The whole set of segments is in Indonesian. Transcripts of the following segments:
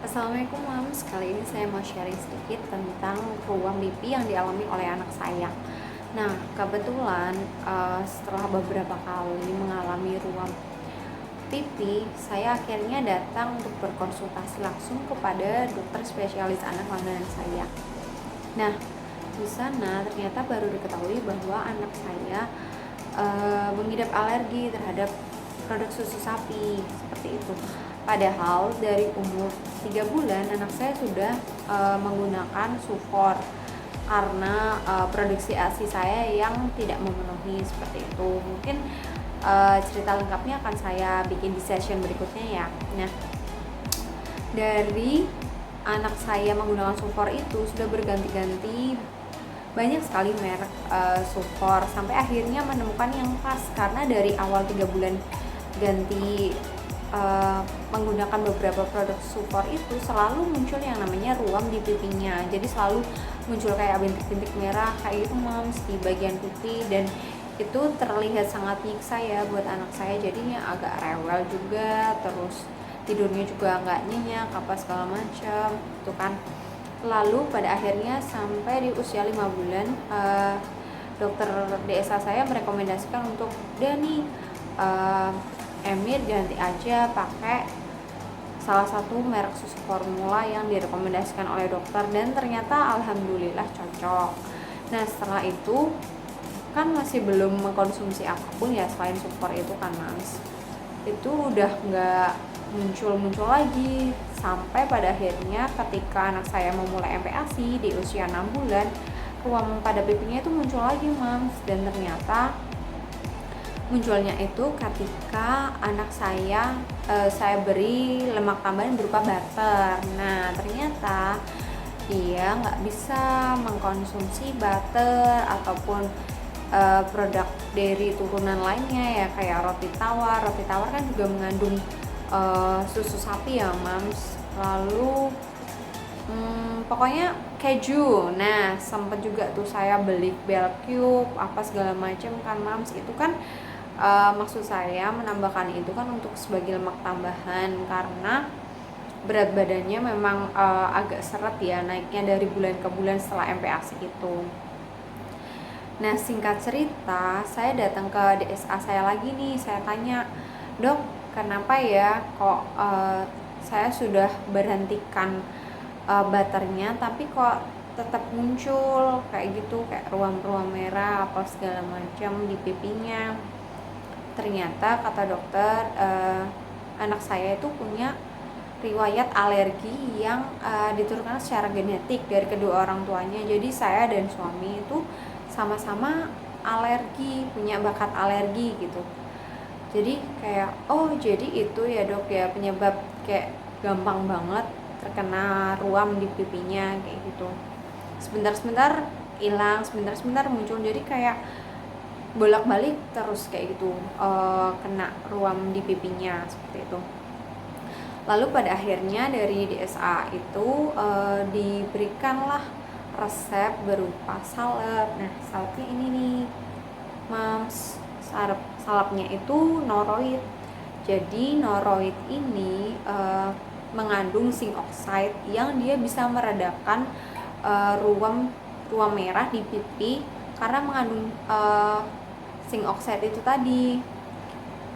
Assalamualaikum Mams, kali ini saya mau sharing sedikit tentang ruam pipi yang dialami oleh anak saya. Nah, kebetulan setelah beberapa kali mengalami ruam pipi, saya akhirnya datang untuk berkonsultasi langsung kepada dokter spesialis anak langganan saya. Nah, di sana ternyata baru diketahui bahwa anak saya mengidap alergi terhadap produk susu sapi, seperti itu. Padahal dari umur 3 bulan anak saya sudah menggunakan Sufor karena produksi ASI saya yang tidak memenuhi, seperti itu. Mungkin cerita lengkapnya akan saya bikin di session berikutnya ya. Nah, dari anak saya menggunakan Sufor itu sudah berganti-ganti banyak sekali merek Sufor sampai akhirnya menemukan yang pas, karena dari awal 3 bulan ganti menggunakan beberapa produk Sufor itu selalu muncul yang namanya ruam di pipinya. Jadi selalu muncul kayak bintik-bintik merah kayak gitu Mams di bagian pipi, dan itu terlihat sangat nyiksa ya buat anak saya. Jadinya agak rewel juga, terus tidurnya juga nggak nyenyak apa segala macam itu kan. Lalu pada akhirnya sampai di usia 5 bulan dokter DSA saya merekomendasikan untuk udah nih Emir ganti aja pakai salah satu merek susu formula yang direkomendasikan oleh dokter, dan ternyata alhamdulillah cocok. Nah, setelah itu kan masih belum mengkonsumsi apapun ya selain Sufor itu kan Mas. Itu udah nggak muncul lagi sampai pada akhirnya ketika anak saya memulai MPASI di usia 6 bulan, ruam pada pipinya itu muncul lagi Mams, dan ternyata munculnya itu ketika anak saya beri lemak tambahan berupa butter. Nah, ternyata dia nggak bisa mengkonsumsi butter ataupun produk dari turunan lainnya ya, kayak roti tawar. Roti tawar kan juga mengandung susu sapi ya Mams. Lalu pokoknya keju. Nah, sempet juga tuh saya beli bell cube apa segala macam kan Mams. Itu kan maksud saya menambahkan itu kan untuk sebagai lemak tambahan, karena berat badannya memang agak seret ya naiknya dari bulan ke bulan setelah MPASI itu. Nah, singkat cerita, saya datang ke DSA saya lagi nih. Saya tanya, dok, kenapa ya kok saya sudah berhentikan butternya tapi kok tetap muncul kayak gitu, kayak ruam-ruam merah apa segala macam di pipinya. Ternyata kata dokter anak saya itu punya riwayat alergi yang diturunkan secara genetik dari kedua orang tuanya. Jadi saya dan suami itu sama-sama alergi, punya bakat alergi gitu. Jadi kayak jadi itu ya dok ya penyebab kayak gampang banget terkena ruam di pipinya kayak gitu. Sebentar-sebentar hilang, sebentar-sebentar muncul, jadi kayak bolak-balik terus kayak gitu kena ruam di pipinya seperti itu. Lalu pada akhirnya dari DSA itu diberikanlah resep berupa salep. Nah, salepnya ini nih Mams, salapnya itu noroid. Jadi noroid ini mengandung zinc oxide yang dia bisa meredakan ruam merah di pipi karena mengandung zinc oxide itu tadi,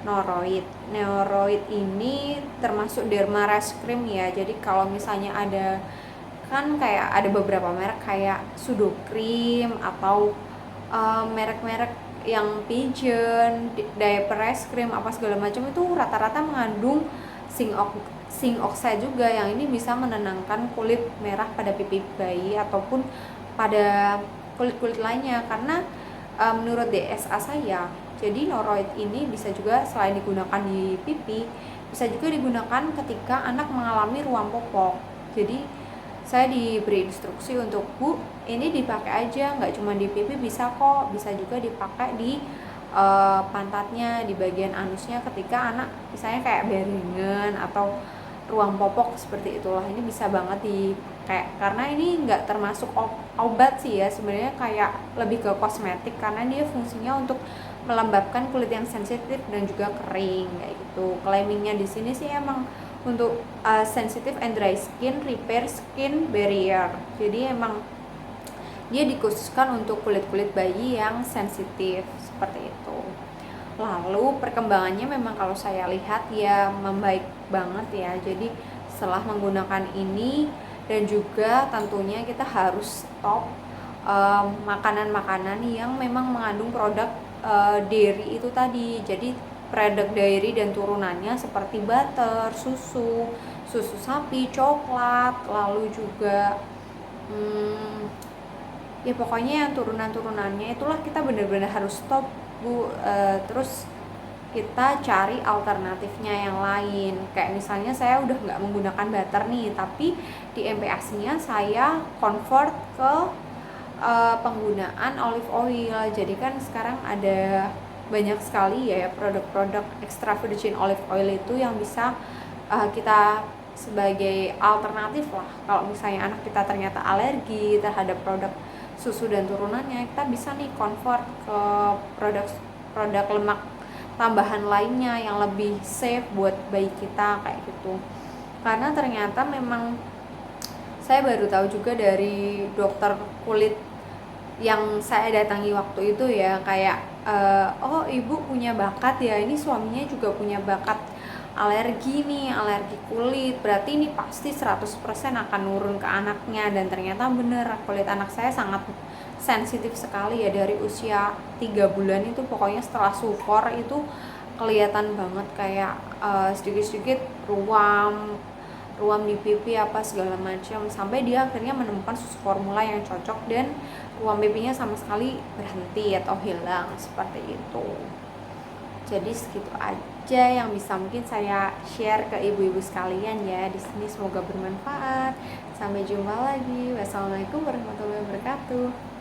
noroid. Noroid ini termasuk Derma-Rest Cream ya. Jadi kalau misalnya ada kan kayak ada beberapa merek kayak Sudocrem atau merek-merek yang Pigeon, Diaper Rest Cream apa segala macam itu rata-rata mengandung zinc oxide juga, yang ini bisa menenangkan kulit merah pada pipi bayi ataupun pada kulit-kulit lainnya. Karena menurut DSA saya, jadi noroid ini bisa juga selain digunakan di pipi, bisa juga digunakan ketika anak mengalami ruam popok. Jadi saya diberi instruksi untuk, Bu, ini dipakai aja, nggak cuma di pipi, bisa kok, bisa juga dipakai di pantatnya, di bagian anusnya ketika anak misalnya kayak berengan atau ruang popok seperti itulah. Ini bisa banget di kayak, karena ini nggak termasuk obat sih ya sebenarnya, kayak lebih ke kosmetik karena dia fungsinya untuk melembabkan kulit yang sensitif dan juga kering kayak gitu. Claimingnya di sini sih emang untuk sensitive and dry skin, repair skin barrier. Jadi emang dia dikhususkan untuk kulit-kulit bayi yang sensitif seperti itu. Lalu perkembangannya memang kalau saya lihat ya membaik banget ya. Jadi setelah menggunakan ini, dan juga tentunya kita harus stop makanan-makanan yang memang mengandung produk dairy itu tadi. Jadi produk dairy dan turunannya seperti butter, susu sapi, coklat, lalu juga ya pokoknya yang turunan-turunannya itulah kita benar-benar harus stop Bu. Terus kita cari alternatifnya yang lain, kayak misalnya saya udah nggak menggunakan butter nih, tapi di MPASI-nya saya convert ke penggunaan olive oil. Jadi kan sekarang ada banyak sekali ya produk-produk extra virgin olive oil itu yang bisa kita sebagai alternatif lah. Kalau misalnya anak kita ternyata alergi terhadap produk susu dan turunannya, kita bisa nih convert ke produk lemak tambahan lainnya yang lebih safe buat bayi kita kayak gitu. Karena ternyata memang saya baru tahu juga dari dokter kulit yang saya datangi waktu itu ya, kayak oh ibu punya bakat ya, ini suaminya juga punya bakat alergi nih, alergi kulit, berarti ini pasti 100% akan nurun ke anaknya. Dan ternyata bener, kulit anak saya sangat sensitif sekali ya, dari usia 3 bulan itu pokoknya setelah sufor itu kelihatan banget kayak sedikit-sedikit ruam di pipi apa segala macam, sampai dia akhirnya menemukan susu formula yang cocok dan ruam pipinya sama sekali berhenti atau hilang seperti itu. Jadi segitu aja yang bisa mungkin saya share ke ibu-ibu sekalian ya di sini, semoga bermanfaat. Sampai jumpa lagi. Wassalamualaikum warahmatullahi wabarakatuh.